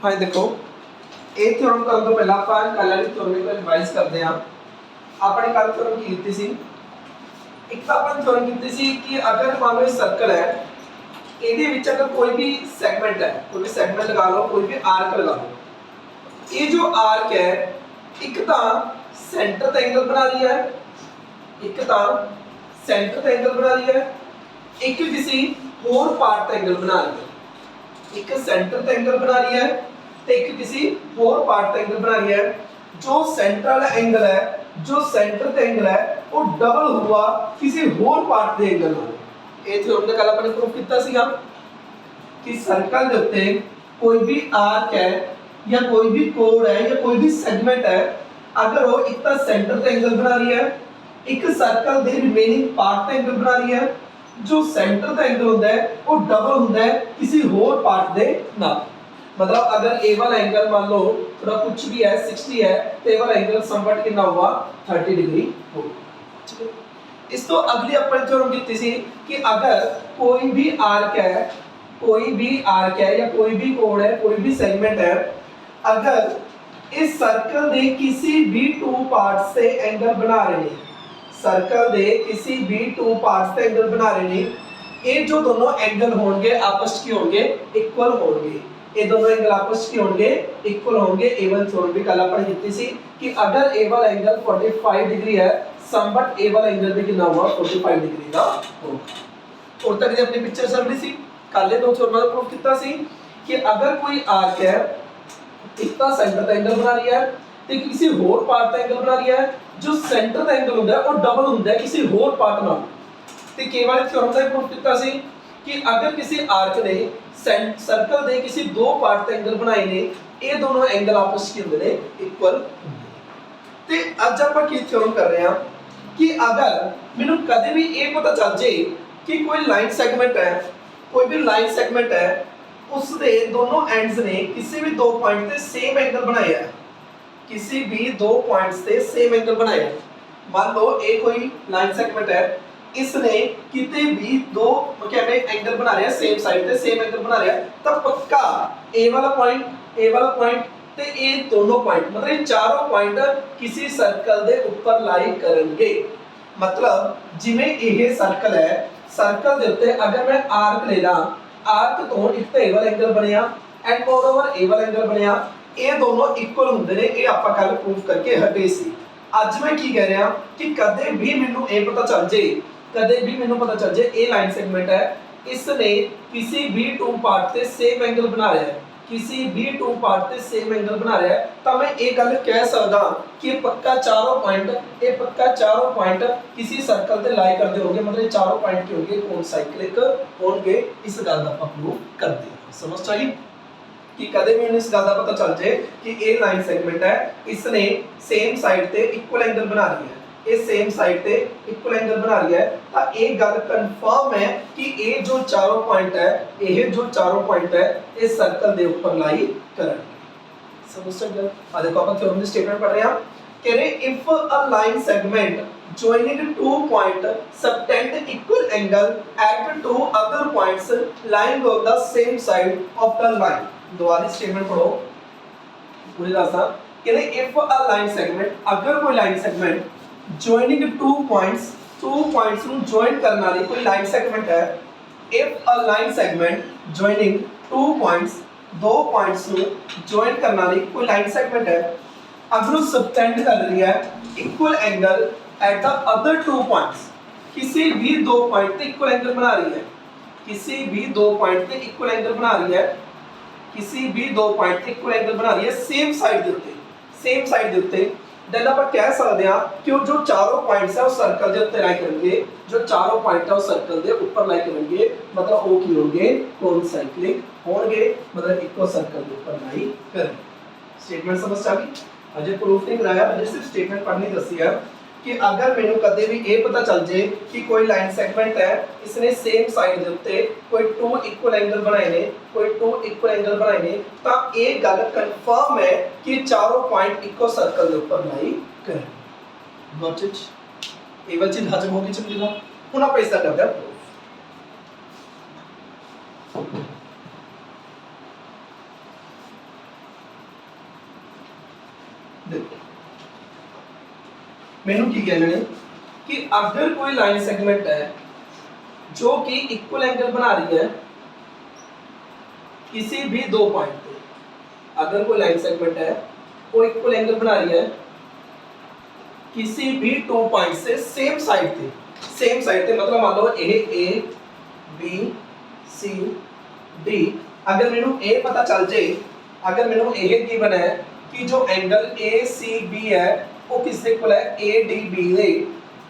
हाँ देखो ਇਹ ਥਿਓਰਮ ਕਰਨ ਤੋਂ ਪਹਿਲਾਂ ਆਪਾਂ ਕੱਲ ਵਾਲੀ ਥਿਓਰਮ ਨੂੰ ਰਿਵਾਈਜ਼ ਕਰਦੇ ਹਾਂ। ਆਪਣੇ ਕੱਲ ਥਿਓਰਮ ਕੀ ਕੀਤੀ ਸੀ? ਇੱਕ ਤਾਂ ਆਪਾਂ ਥਿਓਰਮ ਕੀਤੀ ਸੀ ਕਿ ਅਗਰ ਮੰਨ ਲਓ ਇਹ ਸਰਕਲ ਹੈ, ਇਹਦੇ ਵਿੱਚ ਅਗਰ ਕੋਈ ਵੀ ਸੈਗਮੈਂਟ ਹੈ, ਕੋਈ ਵੀ ਸੈਗਮੈਂਟ ਲਗਾ ਲਓ, ਕੋਈ ਵੀ ਆਰਕ ਲਗਾ ਲਓ, ਇਹ ਜੋ ਆਰਕ ਹੈ ਇੱਕ ਤਾਂ ਸੈਂਟਰ ਤੇ ਐਂਗਲ ਬਣਾ ਰਹੀ ਹੈ, ਇੱਕ ਤਾਂ ਸੈਂਟਰ ਤੇ ਐਂਗਲ ਬਣਾ ਰਹੀ ਹੈ, ਇੱਕ ਕਿਸੇ ਹੋਰ ਪਾर्ट ਤੇ ਐਂਗਲ ਬਣਾ ਰਹੀ है। एक सेंटर ते एंगल बना रही है तो एक किसी और पार्ट ते एंगल बना रही है। जो सेंट्रल एंगल है, जो सेंटर ते एंगल है, वो डबल हुआ किसी और पार्ट ते एंगल नाल। ये थ्योरम दे कल अपन प्रूफ किया सीगा कि सर्कल दे उत्ते कोई भी आर्क है या कोई भी कोड है या कोई भी सेगमेंट है, अगर वो एक तो सेंटर ते एंगल बना रही है, एक सर्कल दे रिमेनिंग पार्ट ते एंगल बना रही है, जो सेंटर का एंगल होता है वो डबल होता है किसी होर पार्ट दे नाल। मतलब अगर ए वाला एंगल मान लो थोड़ा कुछ भी है 60 है तो ए वाला एंगल समवट कितना हुआ 30 डिग्री होगा। ठीक है, इस तो अगली अपन थ्योरम कीती सी कि अगर कोई भी आर्क है, कोई भी आर्क है या कोई भी कोड है, कोई भी सेगमेंट है, अगर इस सर्कल दे किसी भी टू पार्ट से एंगल बना रहे हैं, सर्कल दे किसी भी टू पार्ट्स से एंगल बना रहे हैं, ये जो दोनों एंगल होंगे आपस की होंगे इक्वल होंगे, ये दोनों एंगल आपस की होंगे इक्वल होंगे। A1 थ्योरम भी कल अपन कीती सी कि अगर A वाला एंगल 45 डिग्री है, समवट A वाला एंगल भी कितना हुआ 45 डिग्री का होगा। और तक जे अपनी पिक्चर चल रही सी कल दो थ्योरम का प्रूफ किया सी कि अगर कोई आर्क है, इतना सेंटर का एंगल बना रही है तो किसी होर पार्ट का एंगल बना रही है, जो सेंटर का एंगल होता है वो डबल होता है किसी होर पार्ट नाल। ते के वाले थ्योरम का प्रूफ किया सी कि अगर किसी आर्क ने सर्कल दे किसी दो पार्ट ते एंगल बनाए ने, ये दोनों एंगल आपस के होंदे ने इक्वल। ते आज ਆਪਾਂ ਕੀ थ्योरम कर रहे हैं कि अगर मैनू कदे भी ये पता चल जाए कि कोई लाइन सेगमेंट है, कोई भी लाइन सेगमेंट है, उस दे दोनों एंड्स ने किसी भी दो पॉइंट ते सेम एंगल बनाया है, किसी भी दो पॉइंट्स से सेम एंगल बनाया। मान लो ए कोई लाइन सेगमेंट है, इसने किते भी दो कहने एंगल बना रहे हैं सेम साइड पे, सेम एंगल बना रहे हैं, तब पक्का ए वाला पॉइंट ते ए दोनों पॉइंट मतलब ये चारों पॉइंट किसी सर्कल दे ऊपर लाई करेंगे। मतलब जिवें ये सर्कल है, सर्कल दे उत्ते अगर मैं आर्क ले ला, आर्क तो एक तो ए वाला एंगल बनया एंड मोरओवर ए वाला एंगल बनया, ये दोनों इक्वल होंदे ने। ये आपां कल प्रूफ करके हटे सी। अज मैं की कह रहा कि कदे भी मैनू ये पता चल जाए, कदे भी मैनू पता चल जाए ये लाइन सेगमेंट है, इसने किसी भी टू पार्ट से सेम एंगल बना रहा है, किसी भी टू पार्ट से सेम एंगल बना रहा है, तो मैं ये गल कह सकदा कि पक्का चारों पॉइंट, ये पक्का चारों पॉइंट किसी सर्कल ते लाई करदे होंगे, मतलब चारों पॉइंट के होंगे कॉन्साइक्लिक होंगे। इस गल दा आपां प्रूफ करदे हां। समझ चाहिए कि कदे भी इस गल का पता चल जाए कि ये लाइन सेगमेंट है, इसने सेम साइड ते इक्वल एंगल बना रही है, ये सेम साइड ते इक्वल एंगल बना रही है, तो ये गल कंफर्म है कि ये जो चारों पॉइंट है, ये जो चारों पॉइंट है, इस सर्कल दे ऊपर लाई करेंगे। समझ सकते हो? आ देखो अपन थ्योरम दी स्टेटमेंट पढ़ रहे हैं। कह रहे if a line segment joining two point subtend equal angle at two other points lying on the same side of the line। दोबारा स्टेटमेंट पढ़ो पूरी रास्ता। कहते इफ अ लाइन सेगमेंट, अगर कोई line segment joining two points ਨੂੰ join ਕਰਨ ਵਾਲੀ कोई लाइन सेगमेंट है, if a line segment joining two points, दो पॉइंट्स ਨੂੰ join ਕਰਨ ਵਾਲੀ कोई लाइन सेगमेंट है, अगर वो subtend कर रही है equal angle at the other two points, किसी भी दो पॉइंट पे इक्वल एंगल बना रही है, किसी भी दो पॉइंट पे इक्वल एंगल बना रही है, किसी भी दो पॉइंट पे इक्वल एंगल बना रही है सेम साइड दे उत्ते, सेम साइड दे उत्ते, देन आप कह सकते हैं कि जो चारों पॉइंट्स है वो सर्कल दे उत्ते लाई करेंगे, जो चारों पॉइंट है वो सर्कल दे ऊपर लाई करेंगे, मतलब वो की होंगे कॉन्साइक्लिक होंगे, मतलब इक्वल सर्कल दे ऊपर लाई करेंगे। स्टेटमेंट समझ आ गई? अजय प्रूफ नहीं कराया, अजय सिर्फ स्टेटमेंट पढ़नी दसी है कि अगर मैनू कदे भी ये पता चल जाए कि कोई लाइन सेगमेंट है, इसने सेम साइड दे उत्ते कोई टू इक्वल एंगल बनाए ने, कोई टू इक्वल एंगल बनाए ने, तो ये गल कंफर्म है कि चारों पॉइंट इक्वल सर्कल के ऊपर लाई करें। Got it? ये वाली चीज हजम होगी चंगी तरह। हुण आप इसका करते हैं प्रूफ। देखो मैनू की कहना है कि अगर कोई लाइन सेगमेंट है जो कि इक्वल एंगल बना रही है किसी भी दो पॉइंट पे, अगर कोई लाइन सेगमेंट है वो इक्वल एंगल बना रही है किसी भी टू पॉइंट से सेम साइड थे मतलब मान लो ए बी सी डी। अगर मैनू ए पता चल जाए, अगर मैनू ए गिवन है कि जो एंगल ए सी बी है वो किस इक्वल है ए डी बी दे,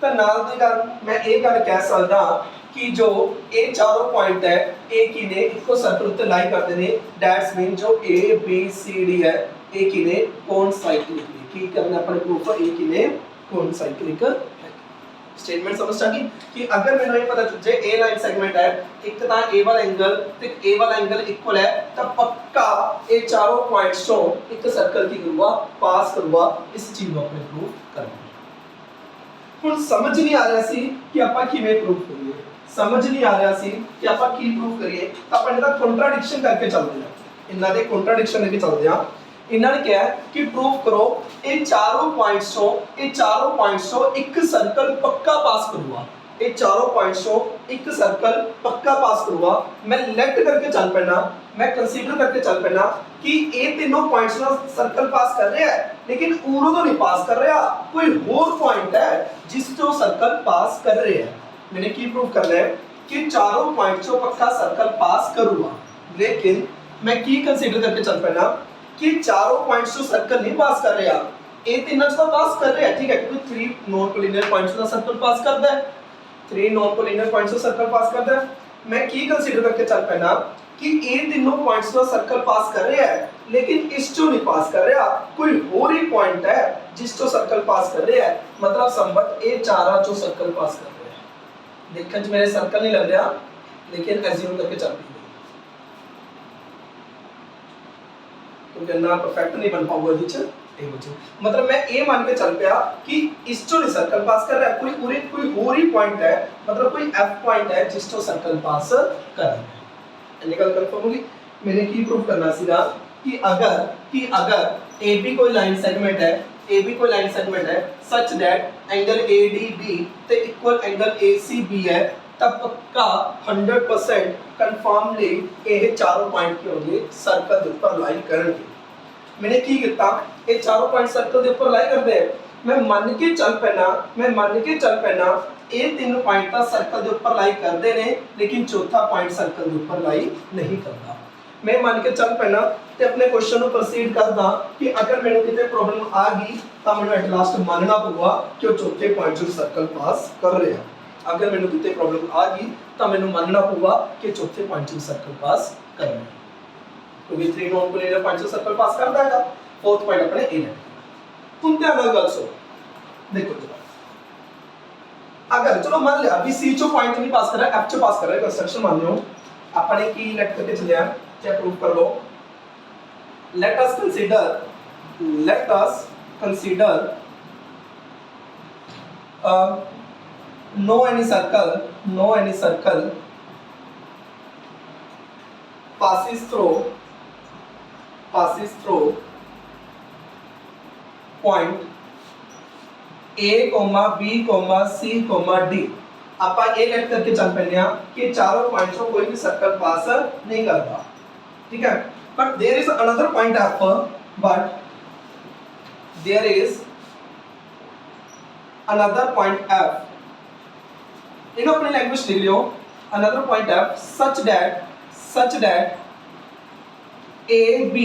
तो नाल दी गल मैं ये गल कह सकदा कि जो ये चारों पॉइंट है ए की ने इको सर्कल उत्ते लाई करते ने, दैट्स मीन जो ए बी सी डी है ए की ने कोइंसाइक्लिक है। की करना अपने प्रूफ ए की ने कोइंसाइक्लिक है। स्टेटमेंट समझ आ गई कि अगर मैंने ये पता चल जाए ए लाइन सेगमेंट है एक ता ए वाला एंगल ते ए वाला एंगल इक्वल है तो पक्का ये चारों पॉइंट्स तो एक सर्कल की करूंगा पास करूंगा, इस चीज को अपने प्रूफ करना। हुन समझ नहीं आ रहा सी कि आपा किवें प्रूफ करिए, समझ नहीं आ रहा सी कि आपा की प्रूफ करिए, तो अपन इनका कॉन्ट्राडिक्शन करके चलते हैं, इन्हां दे कॉन्ट्राडिक्शन लेके चलते हैं। इन्होंने क्या है कि प्रूव करो ये चारों पॉइंट्स तो एक सर्कल पक्का पास करूंगा, ये चारों पॉइंट्स तो एक सर्कल पक्का पास करूंगा। मैं लेट करके चल पैना, मैं कंसीडर करके चल पैना कि ये तीनों पॉइंट्स ना सर्कल पास कर रहे हैं लेकिन उरो तो नहीं पास कर रहा, कोई और पॉइंट है जिस तो सर्कल पास कर रहे हैं। मैंने की प्रूव करना है कि चारों पॉइंट्स तो पक्का सर्कल पास करूंगा, लेकिन मैं की कंसीडर करके चल पैना कि चारों पॉइंट्स तो सर्कल नहीं पास कर रहे हैं, ए तीनों तो पास कर रहे हैं, ठीक है, क्योंकि थ्री नॉन कोलिनियर पॉइंट्स का सर्कल पास करता है, थ्री नॉन कोलिनियर पॉइंट्स का सर्कल पास करता है। मैं की कंसीडर करके चल पैना कि ए तीनों पॉइंट्स का सर्कल पास कर रहे हैं लेकिन इस तो नहीं पास कर रहा, कोई और ही पॉइंट है जिस तो सर्कल पास कर रहे हैं, मतलब संबंध ए चारा जो सर्कल पास कर रहे हैं। देखने मेरे सर्कल नहीं लग रहा लेकिन एज्यूम करके चल पी क्योंकि ना परफेक्ट नहीं बन पाऊंगा टीचर, मतलब मैं ये मान के चल पाया कि इस जो सर्कल पास कर रहा है कोई और ही पॉइंट है, मतलब कोई एफ पॉइंट है जिस जो सर्कल पास कर रहा है। निकल कंफर्म होगी। मैंने की प्रूफ करना सीधा कि अगर ए बी कोई लाइन सेगमेंट है सच दैट एंगल ADB ते इक्वल एंगल ACB है, तब पक्का 100% कंफर्मली ये चारों पॉइंट के होंगे सर्कल के ऊपर लाइन करेंगे। मैंने की किया ये चारों पॉइंट सर्कल के ऊपर लाई करते हैं, मैं मान के चल पैना ये तीन पॉइंट ता सर्कल के ऊपर लाई करते ने लेकिन चौथा पॉइंट सर्कल के ऊपर लाई नहीं करता। मैं मान के चल पैना ते अपने क्वेश्चन को प्रोसीड करदा कि अगर मेनू किते प्रॉब्लम आ गई तो मैंने एट लास्ट मानना पऊगा कि वो चौथे पॉइंट जो सर्कल पास कर रहे हैं। अगर मैंने किते प्रॉब्लम आ गई तो मैंने मानना पऊगा कि चौथे पॉइंट जो सर्कल पास कर रहे हैं, क्योंकि थ्री नॉन कोलिनियर पॉइंट जो सर्कल पास कर देगा, फोर्थ पॉइंट अपने ए है। तुम ध्यान नाल गल सुनो, देखो जरा अगर चलो मान लिया अभी सी चो पॉइंट नहीं पास कर रहा है, एफ चो पास कर रहा है, कंस्ट्रक्शन मान लो अपने की लेट करके चले आए, क्या प्रूव कर लो। Let us consider no any circle passes through point A, B, C, D। आपा ये लेट करके चल पैने कि चारों पॉइंट्स को कोई भी सर्कल पास नहीं करता, ठीक है, but there is another point F, but there is another point F, इन्हों अपनी लैंग्वेज लिख लियो, another point F such that A, B,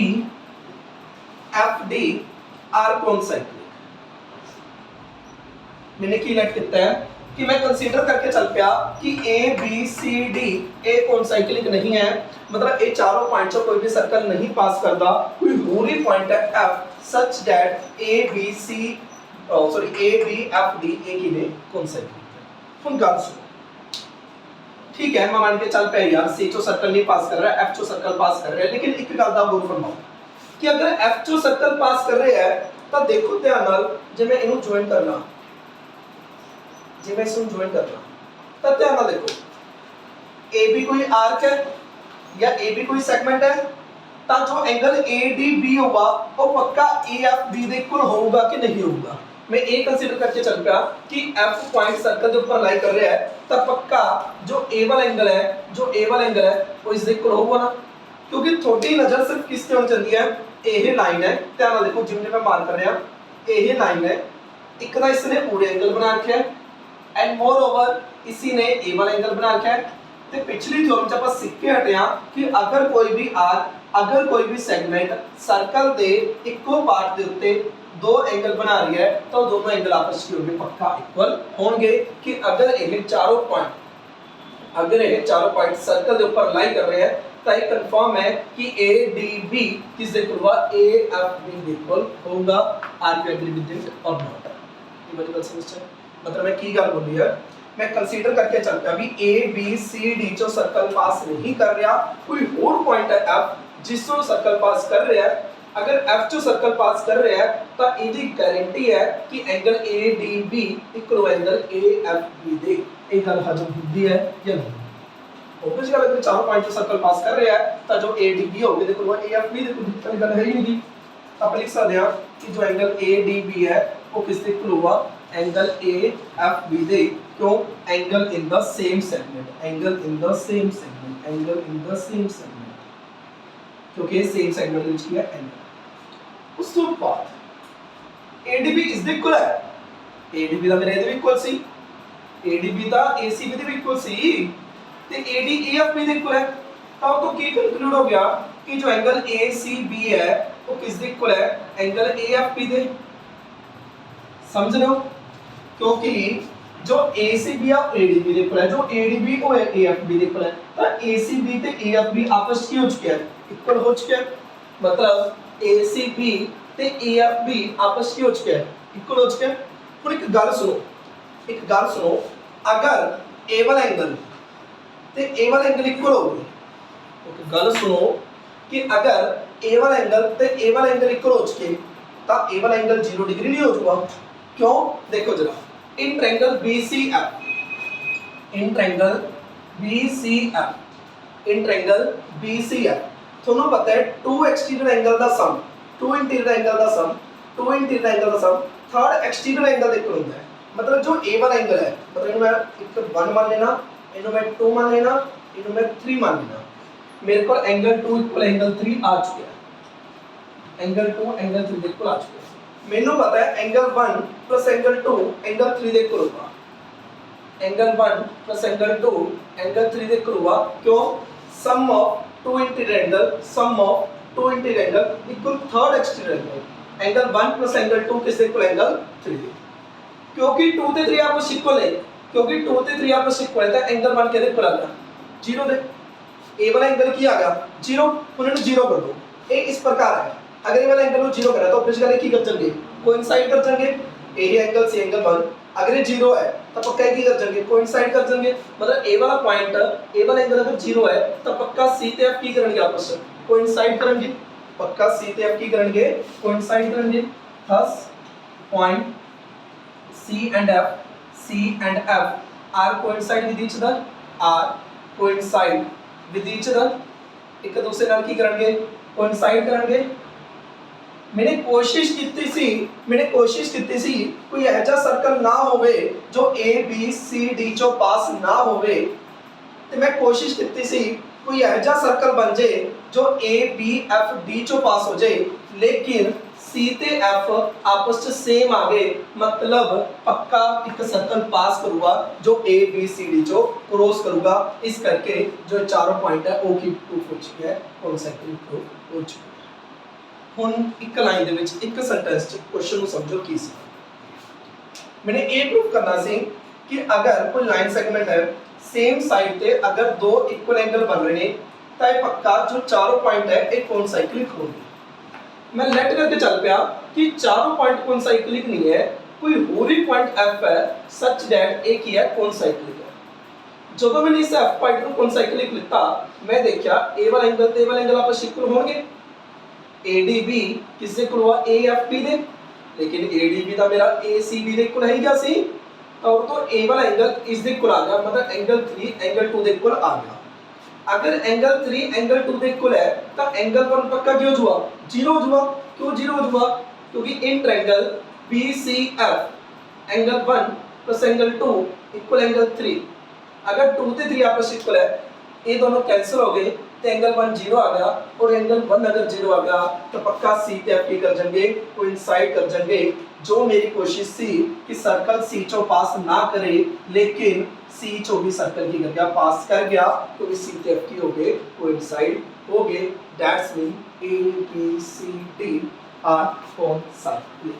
F, D are concentric। मैंने की लेट कितना है कि मैं कंसीडर करके चल पाया कि A, B, C, D A concyclic नहीं है, मतलब ये चारों पॉइंट्स को कोई भी सर्कल नहीं पास करता, कोई और ही पॉइंट है F such that A, B, F, D ए की ने कॉन्साइक्लिक है। हुन गल सुनो, ठीक है, मैं मान के चल पे यार C चो सर्कल नहीं पास कर रहा है, F चो सर्कल पास कर रहा है, लेकिन एक गल दा गौर फरमाओ कि अगर F चो सर्कल पास कर रहे हैं तो देखो ध्यान नाल जे मैं इनु ज्वाइन करना, तो ध्यान नाल देखो AB कोई आर्क है या AB कोई सेगमेंट है, ਤਾਂ ਜੋ ਐਂਗਲ ADB ਹੋਗਾ ਉਹ ਪੱਕਾ AFB ਦੇ ਇਕੁਅਲ ਹੋਊਗਾ ਕਿ ਨਹੀਂ ਹੋਊਗਾ। मैं ये कंसीडर करके चल पाया कि F पॉइंट सर्कल के ऊपर लाई कर रहा है तो पक्का जो A वाला एंगल है वो इसके इक्वल होगा ना, क्योंकि थोड़ी नजर सिर्फ किस ते होनी चाहिए है ये लाइन है। ध्यान ਨਾਲ देखो जिम्मे मैं मार्क कर रहा ये लाइन है, एक ना इसने पूरे एंगल बना रखा है एंड मोर ओवर इसी ने A वाला एंगल बना रखा है। ਤੇ ਪਿਛਲੀ ਥਿਓਰਮ ਚ ਆਪਾਂ ਸਿੱਖ ਕੇ ਹਟੇ ਆ ਕਿ ਅਗਰ ਕੋਈ ਵੀ ਆਰਕ ਅਗਰ ਕੋਈ ਵੀ ਸੈਗਮੈਂਟ ਸਰਕਲ ਦੇ ਇੱਕੋ ਪਾਰਟ ਦੇ ਉੱਤੇ दो एंगल बना रही है तो दोनों एंगल आपस में होंगे पक्का इक्वल होंगे। कि अगर ये चारों पॉइंट सर्कल के ऊपर लाई कर रहे हैं तो ये कंफर्म है कि ADB किसके इक्वल होगा AFB के इक्वल होगा। Are you agree with it और नॉट? ये वाली बात समझ है मतलब मैं की गल बोली है, मैं कंसीडर करके चलता भी ABCD जो सर्कल पास नहीं कर रहा, कोई और पॉइंट है F जिसको सर्कल पास कर रहा है। अगर F जो सर्कल पास कर रहा है तो इसकी गारंटी है कि angle ADB equal angle AFB दे। ये गल हजम होती है या नहीं? ऑब्वियस गल अगर चारों पॉइंट जो सर्कल पास कर रहा है तो जो ADB होगा देखो वो AFB दे, कोई दिक्कत गल है ही नहीं। आप लिख सकते हैं कि जो एंगल ADB है वो किसके इक्वल होगा एंगल AFB दे। क्यों? Angle in the same segment, क्योंकि सेम सेगमेंट विच की है एंगल। उस तो बाद ADB इस दे इक्वल है, ADB दा मेरे इधर इक्वल सी, ADB दा ACB दे इक्वल सी ते AD AFB दे इक्वल है। तो की कंक्लूड हो गया कि जो एंगल ACB है वो किस दे इक्वल है एंगल AFB दे। समझ रहे हो? क्योंकि जो ACB है ADB दे इक्वल है, जो ADB वो AFB दे इक्वल है। तो ACB ते AFB आपस की हो चुके हैं इक्वल हो चुके हैं, मतलब ACB ते AFB आपस की हो चुके हैं इक्वल हो चुके हैं। हुण एक गल सुनो, अगर A वाला एंगल ते A वाला एंगल इक्वल हो गए, एक गल सुनो कि अगर A वाला एंगल ते A वाला एंगल इक्वल हो चुके तो A वाला एंगल 0 डिग्री नहीं हो चुका। क्यों? देखो जरा, इन ट्रायंगल BCF ਤੁਹਾਨੂੰ ਪਤਾ ਹੈ 2 एक्सटीरियर एंगल ਦਾ ਸਮ 2 इंटीरियर एंगल ਦਾ ਸਮ थर्ड एक्सटीरियर एंगल ਦੇ ਇਕੁਅਲ ਹੁੰਦਾ ਹੈ। मतलब जो A वाला एंगल है, मतलब ਇਹਨੂੰ ਮੈਂ ਇੱਕ 1 मान लेना, ਇਹਨੂੰ मैं 2 मान लेना, ਇਹਨੂੰ मैं 3 मान लेना। मेरे को एंगल 2 इक्वल एंगल 3 आ चुका है, एंगल 2 एंगल 3 ਦੇ ਇਕੁਅਲ आ चुका है। ਮੈਨੂੰ ਪਤਾ है एंगल 1 प्लस एंगल 2 एंगल 3 ਦੇ ਇਕੁਅਲ ਹੋਗਾ, एंगल 1 प्लस एंगल 2 एंगल 3 ਦੇ ਇਕੁਅਲ ਹੋਗਾ। क्यों? Sum of 2 interior angle equal third exterior angle 1 plus angle 2 किसके इक्वल एंगल 3। क्योंकि 2 ते 3 आपस इक्वल है, क्योंकि 2 ते 3 आपस इक्वल है तो एंगल 1 किसके इक्वल आ गया 0 दे। A वाला एंगल की आ गया 0, उन्होंने 0 कर दो। ए इस प्रकार है, अगर ये वाला एंगल 0 करा तो ऑब्वियसली की कर जाएंगे कोइंसाइड कर जाएंगे। ए एंगल से एंगल 1 अगर ये 0 है तो पक्का की कर जाएंगे कोइंसाइड कर जाएंगे। मतलब ए वाला पॉइंट ए वाला एंगल अगर 0 है तो पक्का C ते F की करेंगे आपस में कोइंसाइड करेंगे, पक्का C ते F की करेंगे कोइंसाइड करेंगे। Thus point C and F are coincide with each other, एक दूसरे नाल की करेंगे कोइंसाइड करेंगे। मैंने कोशिश की सी कोई ऐसा सर्कल ना होवे जो ABCD चो पास ना होवे, ते मैं कोशिश की सी कोई ऐसा सर्कल बन जाए जो ABFD चो पास हो जाए, लेकिन C ते F आपस में सेम आ गए, मतलब पक्का एक सर्कल पास करूंगा जो ABCD चो क्रॉस करूंगा। इस करके जो चारों पॉइंट है वो की प्रूफ हो चुकी है, कॉन्सेप्ट प्रूफ हो चुकी है। ਹੁਣ ਇੱਕ ਲਾਈਨ ਦੇ ਵਿੱਚ ਇੱਕ ਸੈਂਟੈਂਸ ਚ ਕੁਐਸਚਨ ਨੂੰ ਸਮਝੋ ਕੀ ਸੀ। मैंने ये प्रूफ करना सी कि अगर कोई लाइन सेगमेंट है सेम साइड पे अगर दो इक्वल एंगल बन रहे हैं तो ये पक्का जो चारों पॉइंट है एक कॉन्साइक्लिक होंगे। मैं लेट करके चल पाया कि चारों पॉइंट कॉन्साइक्लिक नहीं है, कोई और ही पॉइंट F है सच दैट एक ही है कॉन्साइक्लिक है। जो मैंने इस F पॉइंट को कॉन्साइक्लिक लिखा, मैं देखा ए वाला एंगल ते ए वाला एंगल आपस इक्वल होंगे। ADB किससे इक्वल हुआ AFB दे, लेकिन ADB दा मेरा ACB दे इक्वल है क्या सी, और तो A वाला एंगल इस दे इक्वल आ गया, मतलब एंगल 3 एंगल 2 दे इक्वल आ गया। अगर एंगल 3 एंगल 2 के इक्वल है तो एंगल 1 पक्का क्यों हुआ 0 हुआ क्यों 0 हुआ क्योंकि in triangle BCF angle 1 plus angle 2 equal angle 3 अगर 2 से 3 आपस में इक्वल है ये दोनों कैंसिल हो गए तो एंगल 1 0 आ गया और एंगल 1 अगर 0 आ गया तो पक्का C ते F कर जाएंगे कोइंसाइड कर जाएंगे जो मेरी कोशिश थी कि सर्कल C चो पास ना करे लेकिन C चो भी सर्कल की कर गया पास कर गया तो C ते F की हो गए कोइंसाइड हो गए that's mean A B C D are coincide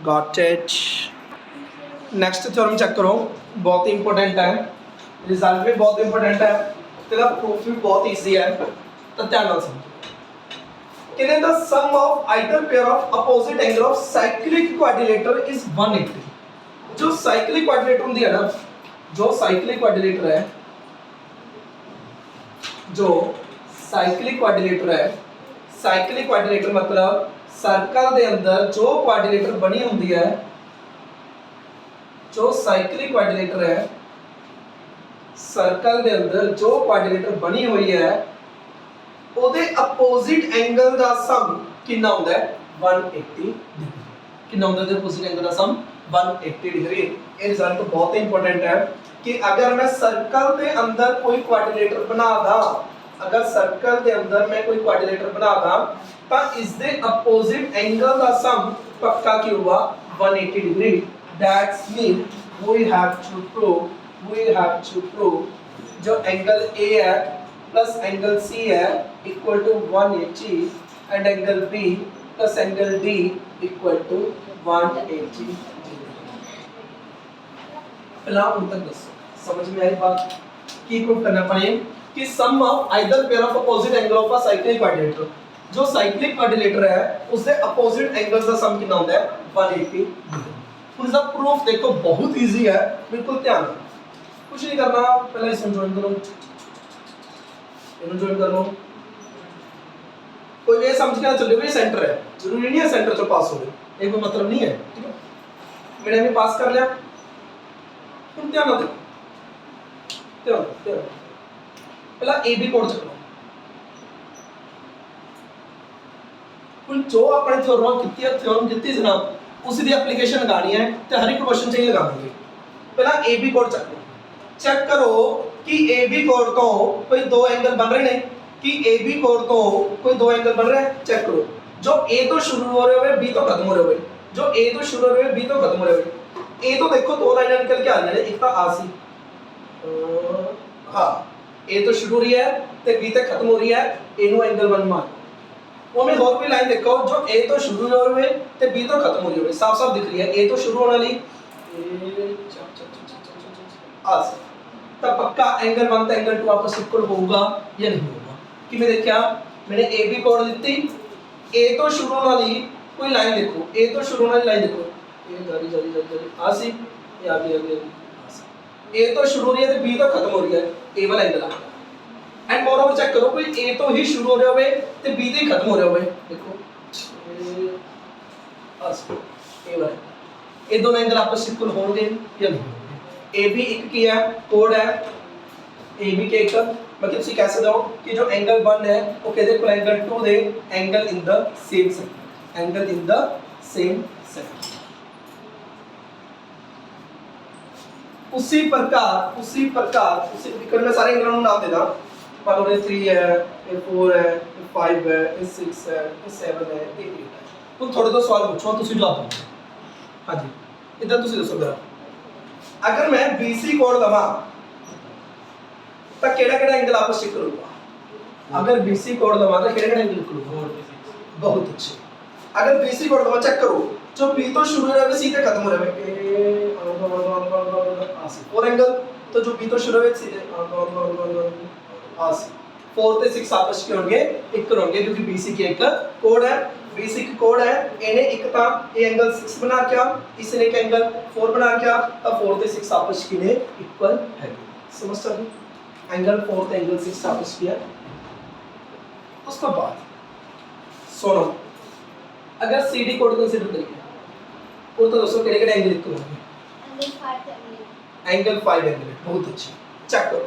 got it next theorem check करो बहुत ही इंपॉर्टेंट है रिजल्ट भी बहुत इंपॉर्टेंट है तेरा प्रूफ भी बहुत इजी है तो ध्यान ਨਾਲ समझो कहते हैं the sum of either pair of opposite angle of cyclic quadrilateral is 180 जो cyclic quadrilateral होती है ना जो cyclic quadrilateral है जो cyclic quadrilateral है cyclic quadrilateral मतलब सर्कल ਦੇ अंदर जो quadrilateral बनी होती है जो cyclic quadrilateral है सर्कल ਦੇ अंदर जो quadrilateral बनी हुई है ਉਹਦੇ ਆਪੋਜ਼ਿਟ ਐਂਗਲ ਦਾ ਸਮ ਕਿੰਨਾ ਹੁੰਦਾ ਹੈ 180 ਡਿਗਰੀ ਕਿੰਨਾ ਹੁੰਦਾ ਹੈ ਆਪੋਜ਼ਿਟ ਐਂਗਲ ਦਾ ਸਮ 180 डिग्री ਇਹ ਰਿਜ਼ਲਟ ਬਹੁਤ ਇੰਪੋਰਟੈਂਟ ਹੈ ਕਿ ਅਗਰ ਮੈਂ ਸਰਕਲ ਦੇ ਅੰਦਰ ਕੋਈ ਕੁਆਡਰੀਲੇਟਰ ਬਣਾਦਾ ਅਗਰ ਸਰਕਲ ਦੇ ਅੰਦਰ ਮੈਂ ਕੋਈ ਕੁਆਡਰੀਲੇਟਰ ਬਣਾਦਾ ਤਾਂ ਇਸ ਦੇ ਆਪੋਜ਼ਿਟ ਐਂਗਲ ਦਾ ਸਮ ਪੱਕਾ ਕੀ ਹੋਗਾ 180 degree that's mean we have to prove जो एंगल A है प्लस एंगल C है equal to 180 and angle B plus angle D equal to 180 पहला उन तक दसो समझ में आई बात की प्रूफ करना पड़े कि sum of either pair of opposite angle of a cyclic quadrilateral जो साइक्लिक क्वाड्रिलेटर है उससे अपोजिट एंगल्स का सम कितना होता है 180 डिग्री इसका प्रूफ देखो बहुत इजी है बिल्कुल ध्यान कुछ नहीं करना पहले इसमें ज्वाइन करो ज्वाइन कर लो कोई ये समझ के चलो ये सेंटर है जरूरी नहीं है सेंटर से पास हो गए ये कोई मतलब नहीं है ठीक है मैंने भी पास कर लिया तुम ध्यान दो ध्यान पहला ए बी कोड चलो कुल जो अपने थ्योरम कितनी जनाब उसी दी एप्लीकेशन लगानी है तो हर एक क्वेश्चन चाहिए लगाएंगे पहला ए बी कोड चलो चेक करो कि ए बी कोड तो कोई दो एंगल बन रहे हैं कि ए बी कोड तो कोई दो एंगल बन रहे हैं चेक करो जो ए तो शुरू हो रहे हुए बी तो खत्म हो रहे हुए जो ए तो शुरू हो रहे हुए बी तो खत्म हो रहे हुए ए तो देखो दो लाइनें निकल के आ रही है एक तो आसी हां ए तो शुरू हो रही है ते बी तक खत्म हो रही है ए नु एंगल 1 मान वो में और भी लाइन देखो जो ए तो शुरू हो रहे हुए ते बी तो खत्म हो रही है साफ साफ दिख रही है ए तो शुरू होने वाली ए आसी तब पक्का एंगल 1 तो एंगल 2 आपस इक्वल होगा या नहीं होगा कि मैं देखा मैंने ए बी कोड दी ए तो शुरू होने वाली कोई लाइन देखो ए तो शुरू होने वाली लाइन देखो ए जारी जारी जारी आसी ये आगे आसी ए तो शुरू हो रही है तो बी तो खत्म हो रही है ए वाला एंगल आ गया एंड मोर ओवर चेक करो कोई ए तो ही शुरू हो रहे हुए तो बी तो ही खत्म हो रहे हुए देखो ए आसी ए वाला ये दोनों एंगल आपस इक्वल होंगे या नहीं ए बी एक की है कोड है ए बी के एक मतलब तुसी कैसे दो कि जो एंगल 1 है वो कहते हैं angle 2 they angle in the same sector angle in the same sector उसी प्रकार इक्वल में सारे एंगलों को नाम देना मान लो ये 3 है ये 4 है ये 5 है ये 6 है ये 7 है ये 8 है तुम थोड़े तो सवाल पूछो तुसी जवाब दो हां जी इधर तुसी दसो जरा अगर मैं BC कोड लवा तो केड़ा एंगल आपस में करूंगा अगर BC कोड लवा तो केड़ा एंगल करूंगा बहुत अच्छे अगर BC कोड लवा चेक करो जो B तो शुरू हो रहा है C तक खत्म हो रहा है आसी और एंगल तो जो B तो शुरू है सीधे आसी 4 ਤੇ 6 आपस में होंगे इक्वल होंगे क्योंकि BC की एक कोड है BC की कोड है इन्हें एक था ये एंगल 6 बना क्या इसने एक एंगल 4 बना क्या अब 4 ਤੇ 6 आपस की ने इक्वल है समझ सकते एंगल 4 ਤੇ एंगल 6 आपस की है उसके बाद सुनो अगर CD कोड कंसीडर करिए और तो दोस्तों केड़े एंगल इक्वल होंगे एंगल 5 एंगल बहुत अच्छी चेक करो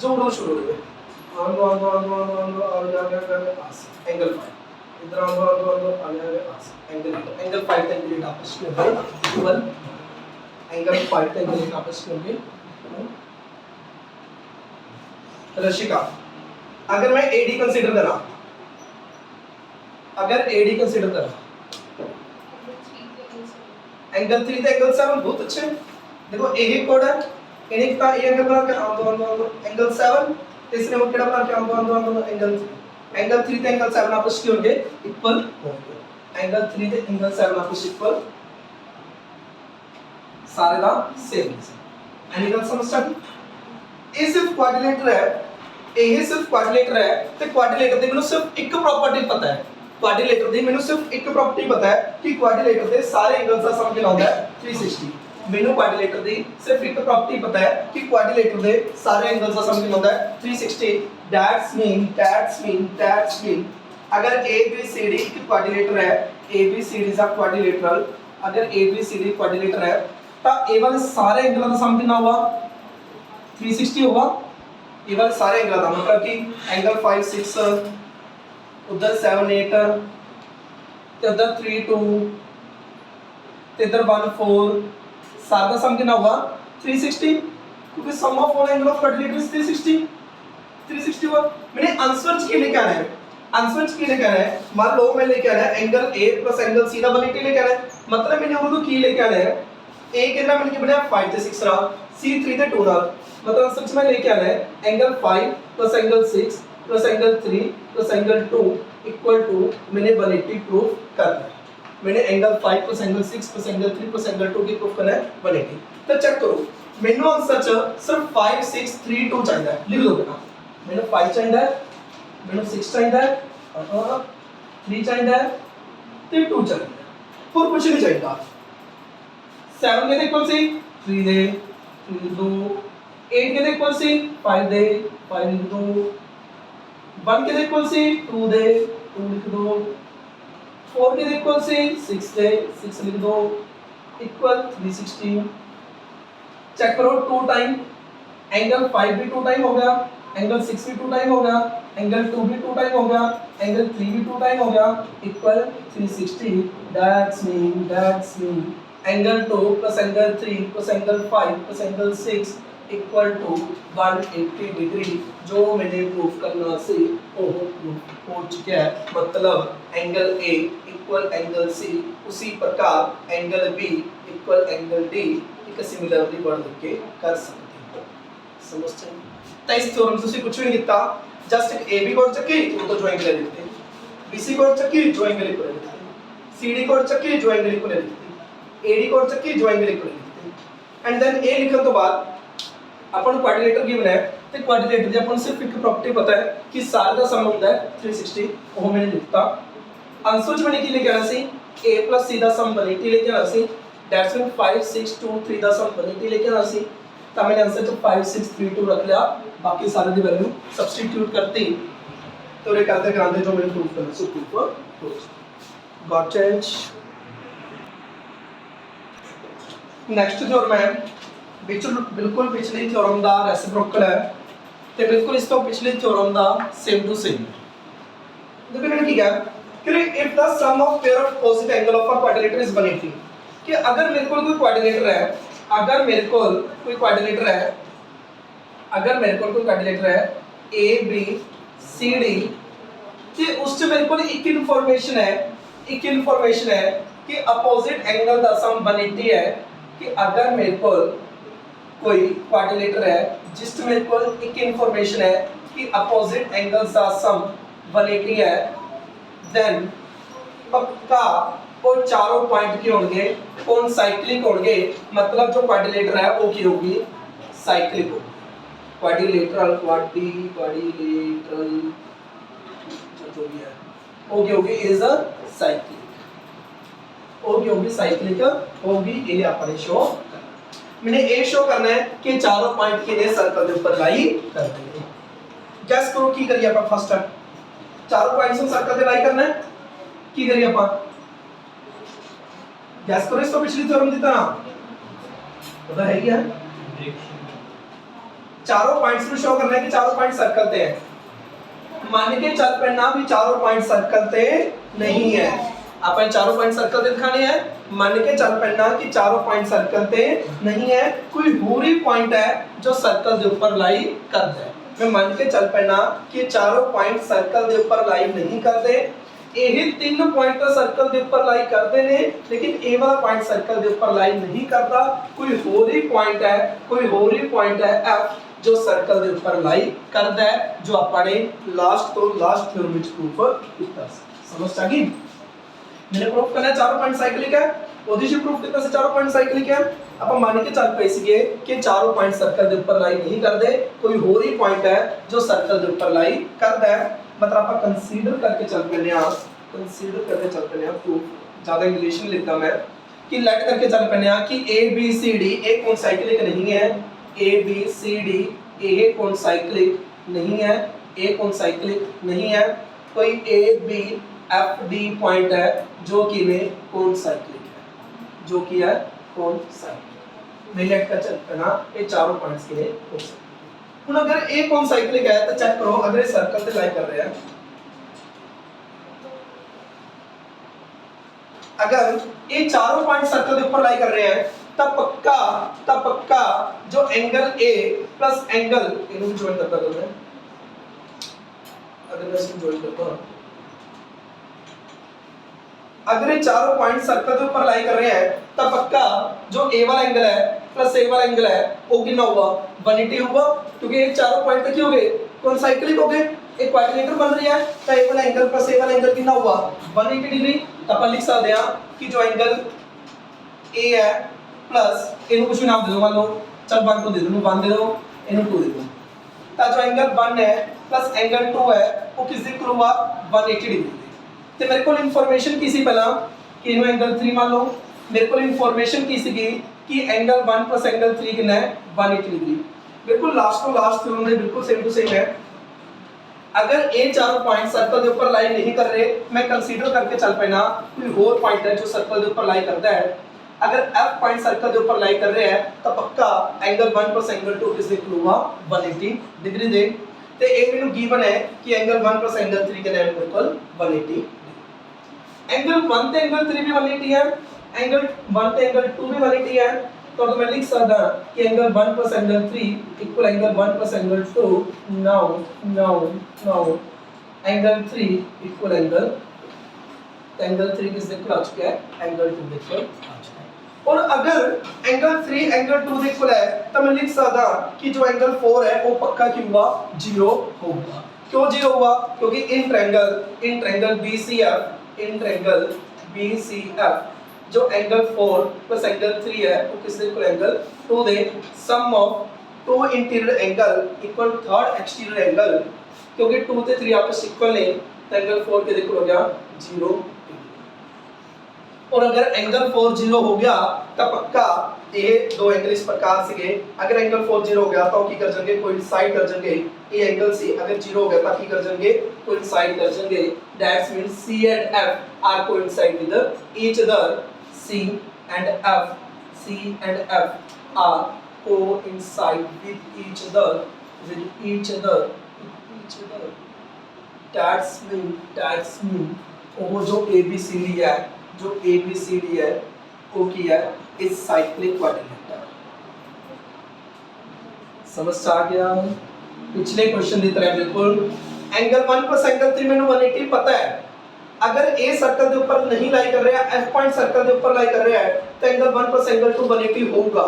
जोड़ो शुरू हो गए आंगो आंगो आंगो आंगो आंगो और जाके आस एंगल 5 इधर आंगो आंगो आंगो और जाके आस एंगल 5 एंगल 8 आपस में इक्वल एंगल 5 एंगल 8 आपस में होंगे रशिका अगर मैं एडी कंसीडर करा अगर एडी कंसीडर करा एंगल 3 ਤੇ एंगल 7 बहुत अच्छे देखो ए कोड है इन्हें का ये एंगल बना के आंगो एंगल 7 इसने वो केड़ा बना के आंगो एंगल 3 ਤੇ एंगल 7 आपस में होंगे इक्वल होंगे एंगल 3 ਤੇ एंगल 7 आपस इक्वल सारे ਦਾ सेम एनी गल समझ सकते ਇਹ ਸਿਰਫ ਕੁਆਡਰੀਲੇਟਰ ਹੈ ਇਹ ਸਿਰਫ ਕੁਆਡਰੀਲੇਟਰ ਹੈ ਤੇ ਕੁਆਡਰੀਲੇਟਰ ਦੀ ਮੈਨੂੰ ਸਿਰਫ ਇੱਕ ਪ੍ਰੋਪਰਟੀ ਪਤਾ ਹੈ ਕੁਆਡਰੀਲੇਟਰ ਦੀ ਮੈਨੂੰ ਸਿਰਫ ਇੱਕ ਪ੍ਰੋਪਰਟੀ ਪਤਾ ਹੈ ਕਿ ਕੁਆਡਰੀਲੇਟਰ ਦੇ ਸਾਰੇ ਐਂਗਲਸ ਦਾ ਸਮ ਕਿੰਨਾ ਹੁੰਦਾ ਹੈ 360 ਮੈਨੂੰ ਕੁਆਡਰੀਲੇਟਰ ਦੀ ਸਿਰਫ ਇੱਕ ਪ੍ਰੋਪਰਟੀ ਪਤਾ ਹੈ ਕਿ ਕੁਆਡਰੀਲੇਟਰ ਦੇ ਸਾਰੇ ਐਂਗਲਸ ਦਾ ਸਮ ਕਿੰਨਾ ਹੁੰਦਾ ਹੈ 360 that's mean अगर ABCD एक क्वाड्रिलेटर है ABCD इज अ क्वाड्रिलेटरल अगर ABCD क्वाड्रिलेटर है तो ए वाले सारे एंगलों का सम कितना होगा 360 होगा ये वाले सारे एंगल का मतलब कि एंगल 5 6 उधर 7 8 ते उधर 3 2 ते इधर 1 4 सारा का सम कितना होगा 360 क्योंकि sum of all angle of quadrilateral is 360 हुआ मैंने आंसर के लिए क्या है आंसर के लिए क्या है मान लो मैं लेके आना है angle A plus angle C का 180 लेके आना है मतलब मैंने उनको की लेके आना है A कितना मैंने के बनाया 5 ਤੇ 6 रहा C 3 ਤੇ 2 रहा मतलब आंसर में लेके आना है angle 5 plus angle 6 plus angle 3 plus angle 2 equal to मैंने 180 प्रूफ करना है मैंने angle 5 plus angle 6 plus angle 3 plus angle 2 की प्रूफ करना है 180 तो चेक करो मैंने आंसर च सिर्फ 5 6 3 2 चाहिए लिख लो बेटा मैंने 5 चाहिए मैंने 6 चाहिए 3 चाहिए ते 2 चाहिए और कुछ नहीं चाहिए 7 के इक्वल से 3 दे 3 2 8 के इक्वल से 5 दे 5 लिख दो 1 के इक्वल से 2 दे 2 लिख दो 4 के इक्वल से 6 दे 6 लिख दो इक्वल 360 चेक करो 2 टाइम एंगल 5 भी 2 टाइम हो गया एंगल 6 भी 2 टाइम हो गया एंगल 2 भी 2 टाइम हो गया एंगल 3 भी 2 टाइम हो गया equal 360 that's mean angle 2 plus angle 3 plus angle 5 plus angle 6 equal to 180 degree जो मैंने प्रूफ करना से वो प्रूफ हो चुका है मतलब angle A equal angle C उसी प्रकार angle B equal angle D एक सिमिलरली वर्ड लिख के कर सकते हो समझते हैं तो इस थ्योरम से कुछ भी नहीं किया जस्ट एक AB कोड चक्की वो तो जो एंगल लिखते BC कोड चक्की जो एंगल इक्वल लिखते CD कोड चक्की जो एंगल इक्वल लिखते AD कोड चक्की जो एंगल इक्वल लिखते एंड देन A लिखने तो बाद अपन क्वाड्रिलेटर गिवन है तो क्वाड्रिलेटर ਦੀ अपन सिर्फ एक प्रॉपर्टी पता है कि सारे ਦਾ सम ਹੁੰਦਾ है 360 ਉਹ मैंने लिखता आंसर ਚ मैंने ਕੀ ਲਿਖਿਆ ਸੀ A + C ਦਾ ਸਮ 180 ਲਿਖਿਆ ਸੀ दैट्स मीन 5 6 2 3 ਦਾ ਸਮ 180 ਲਿਖਿਆ ਸੀ ਤਾਂ मैंने आंसर ਚ 5 6 3 2 रख लिया बाकी सारे ਦੀ वैल्यू सब्स्टिट्यूट करती तो ये करते कराते जो मैंने प्रूफ करना सो proof got change next theorem है बिल्कुल पिछली थ्योरम ਦਾ ਰੈਸਿਪਰੋਕਲ ਹੈ ਤੇ ਬਿਲਕੁਲ ਇਸ ਤੋਂ ਪਿਛਲੀ ਥਿਓਰਮ ਦਾ ਸੇਮ ਟੂ ਸੇਮ ਦੇਖੋ मैंने ਕੀ ਕਿਹਾ कि if the sum of pair of opposite angle of a quadrilateral is 180 कि अगर मेरे को कोई क्वाड्रिलेटर है अगर मेरे को कोई क्वाड्रिलेटर है A B C D ਤੇ ਉਸ ਚ ਮੇਰੇ ਕੋਲ ਇੱਕ ਇਨਫੋਰਮੇਸ਼ਨ ਹੈ कि अपोजिट एंगल ਦਾ ਸਮ 180 है कि अगर मेरे को कोई क्वाड्रिलेटर है जिसमें मेरे को एक इंफॉर्मेशन है कि अपोजिट एंगल्स का सम 180 है देन पक्का वो चारों पॉइंट के होंगे कौन साइक्लिक होंगे मतलब जो क्वाड्रिलेटर है वो की होगी साइक्लिक होगी क्वाड्रिलेटरल जो भी है वो की होगी इज अ साइक्लिक वो की होगी साइक्लिक होगी ये अपने शो मैंने ए शो करना है कि चारों पॉइंट के लिए सर्कल के ऊपर लाई कर देंगे गैस करो की करिए अपन फर्स्ट चारों पॉइंट्स को सर्कल पे लाई करना है की करिए अपन गैस करो इसको पिछली थ्योरम दी तरह पता है क्या चारों पॉइंट्स ਨੂੰ ਸ਼ੋ ਕਰਨਾ ਹੈ ਕਿ ਚਾरों पॉइंट सर्कल ਤੇ ਹੈ ਮੰਨ ਕੇ ਚੱਲ ਪੈਣਾ ਵੀ ਚਾरों पॉइंट सर्कल ਤੇ ਨਹੀਂ ਹੈ ਆਪਾਂ ਚਾरों पॉइंट सर्कल ਤੇ ਦਿਖਾਣੇ ਹੈ ਮੰਨ ਕੇ ਚੱਲ ਪੈਣਾ ਕਿ ਚਾरों पॉइंट सर्कल ਤੇ ਨਹੀਂ ਹੈ ਕੋਈ ਹੋਰ ਹੀ ਪੁਆਇੰਟ ਹੈ ਜੋ ਸਰਕਲ ਦੇ ਉੱਪਰ ਲਾਈ ਕਰਦਾ ਹੈ ਮੈਂ ਮੰਨ ਕੇ ਚੱਲ ਪੈਣਾ ਕਿ ਚਾरों पॉइंट सर्कल ਦੇ ਉੱਪਰ ਲਾਈ ਨਹੀਂ ਕਰਦੇ ਇਹ ਤਿੰਨ ਪੁਆਇੰਟ ਤਾਂ ਸਰਕਲ ਦੇ ਉੱਪਰ ਲਾਈ ਕਰਦੇ ਨੇ ਲੇਕਿਨ ਇਹ ਵਾਲਾ ਪੁਆਇੰਟ ਸਰਕਲ ਦੇ ਉੱਪਰ ਲਾਈ ਨਹੀਂ ਕਰਦਾ ਕੋਈ ਹੋਰ ਹੀ ਪੁਆਇੰਟ ਹੈ F जो सर्कल ਦੇ ਉੱਪਰ ਲਾਈ ਕਰਦਾ ਹੈ ਜੋ ਆਪਾਂ ਨੇ ਲਾਸਟ ਥਿਓਰਮ ਵਿੱਚ ਪ੍ਰੂਫ ਕੀਤਾ ਸੀ ਸਮਝ ਆ ਗਈ मैंने प्रूफ करना है चारों पॉइंट साइक्लिक है ਉਹਦੀ ਸੀ ਪ੍ਰੂਫ ਕੀਤਾ ਸੀ ਚਾरों पॉइंट साइक्लिक है ਆਪਾਂ ਮੰਨ ਕੇ ਚੱਲ ਪਏ ਸੀਗੇ ਕਿ ਚਾरों पॉइंट सर्कल ਦੇ ਉੱਪਰ ਲਾਈ ਨਹੀਂ ਕਰਦੇ ਕੋਈ ਹੋਰ ਹੀ ਪੁਆਇੰਟ ਹੈ ਜੋ ਸਰਕਲ ਦੇ ਉੱਪਰ ਲਾਈ ਕਰਦਾ ਹੈ मतलब ਆਪਾਂ ਕੰਸੀਡਰ ਕਰਕੇ ਚੱਲ ਪੈਨੇ ਆ ਪ੍ਰੂਫ ਜ਼ਿਆਦਾ ਇੰਗਲਿਸ਼ ਨਹੀਂ ਲਿਖਦਾ ਮੈਂ कि लेट करके चल पैने आ कि ए बी सी डी एक कौन साइक्लिक नहीं है A B C D A कौन साइक्लिक नहीं है ए कौन साइक्लिक नहीं है कोई A B F D point है जो कि में कौन साइक्लिक है जो कि है कौन साइक्लिक नहीं लेट कर चल पैना ये चारों पॉइंट्स के लिए हो सकते हुन अगर ए कौन साइक्लिक है तो चेक करो अगर ये सर्कल से लाई कर रहे हैं अगर ये चारों पॉइंट सर्कल के ऊपर लाई कर रहे हैं तब पक्का जो एंगल ए प्लस एंगल इनको ज्वाइन करता हूं मैं अगर मैं इसको ज्वाइन करता हूं अगर ये चारों पॉइंट सर्कल के ऊपर लाई कर रहे हैं तब पक्का जो ए वाला एंगल है प्लस ए वाला एंगल है वो कितना हुआ 180 हुआ क्योंकि ये चारों पॉइंट तक ही हो गए कौन साइक्लिक हो गए एक क्वाड्रिलेटरल बन रही है तो ए वाला एंगल प्लस ए वाला एंगल कितना हुआ 180 डिग्री तो अपन लिख सकते हैं कि जो एंगल ए है प्लस इनको कुछ भी नाम दे दो मान लो चल 1 को दे दो 1 दे दो इनको 2 दे दो तो जो एंगल 1 है प्लस एंगल 2 है वो किस दिशा को हुआ 180 डिग्री ते मेरे को इंफॉर्मेशन की सी पहला कि इनो एंगल 3 मान लो मेरे को इंफॉर्मेशन की सी कि एंगल 1 प्लस एंगल 3 कितना है 180 डिग्री बिल्कुल लास्ट थ्योरम दे बिल्कुल सेम टू सेम है अगर ये चारों पॉइंट सर्कल के ऊपर लाई नहीं कर रहे मैं कंसीडर करके चल पैना कोई और पॉइंट है जो सर्कल के ऊपर लाई करता है अगर F पॉइंट सर्कल के ऊपर लाई कर रहे हैं तो पक्का एंगल 1 प्लस एंगल 2 किस दिशा हुआ 180 डिग्री दे ते ए मेनू गिवन है कि एंगल 1 प्लस एंगल 3 के नाम इक्वल 180 एंगल 1 ते एंगल 3 भी 180 है एंगल 1 ते एंगल 2 भी 180 है तो मैं लिख सकता कि angle 1 plus angle 3 equal angle 1 plus angle 2 now angle 3 equal angle 3 किस इक्वल आ चुका है एंगल 2 इक्वल आ चुका है और अगर एंगल 3 एंगल 2 इक्वल है तो मैं लिख सकता कि जो एंगल 4 है वो पक्का क्यों हुआ 0 होगा क्यों 0 हुआ क्योंकि इन ट्रायंगल BCF जो एंगल 4 प्लस एंगल 3 है वो किससे इक्वल angle 2 the sum of two interior angle equal third exterior angle क्योंकि 2 ते 3 आपस इक्वल नहीं तो एंगल 4 के इक्वल हो गया 0 और अगर एंगल 4 0 हो गया तो पक्का ये दो एंगल इस प्रकार से गए अगर एंगल 4 0 हो गया तो की कर जाएंगे कोइंसाइड कर जाएंगे ये एंगल सी अगर 0 हो गया तो की कर जाएंगे कोइंसाइड कर जाएंगे that's means C and F are coincide with each other C and F are coincide with each other. That's mean वो जो ABCD है वो क्या है इस साइक्लिक क्वाड्रिलेटरल समझ आ गया पिछले क्वेश्चन की तरह बिल्कुल एंगल 1 प्लस एंगल 3 मैंने 180 पता है अगर ए सर्कल के ऊपर नहीं लाई कर रहे हैं एफ पॉइंट सर्कल के ऊपर लाई कर रहे हैं तो एंगल 1 प्लस एंगल 2 180 होगा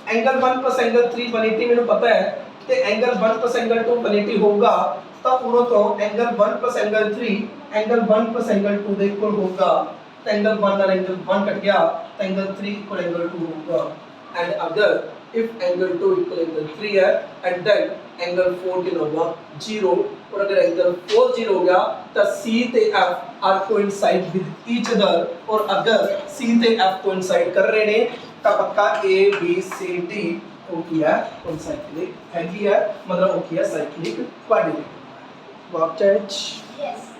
एंगल 1 प्लस एंगल 3 180 मेनू पता है ते एंगल 1 प्लस एंगल 2 180 होगा तो पूरा तो angle 1 plus angle 3 angle 1 plus angle 2 के इक्वल होगा तो एंगल 1 और एंगल 1 कट गया तो एंगल 3 इक्वल एंगल 2 होगा एंड अगर if एंगल 2 इक्वल एंगल 3 है एंड देन एंगल 4 कितना होगा 0 और अगर एंगल 4 0 हो गया तो C ते F are coincide with each other और अगर C ते F कोइंसाइड कर रहे ने तो पक्का A B C D ओ किया कोइंसाइड है मतलब ओ किया साइक्लिक क्वाड्रिलेटरल वापस यस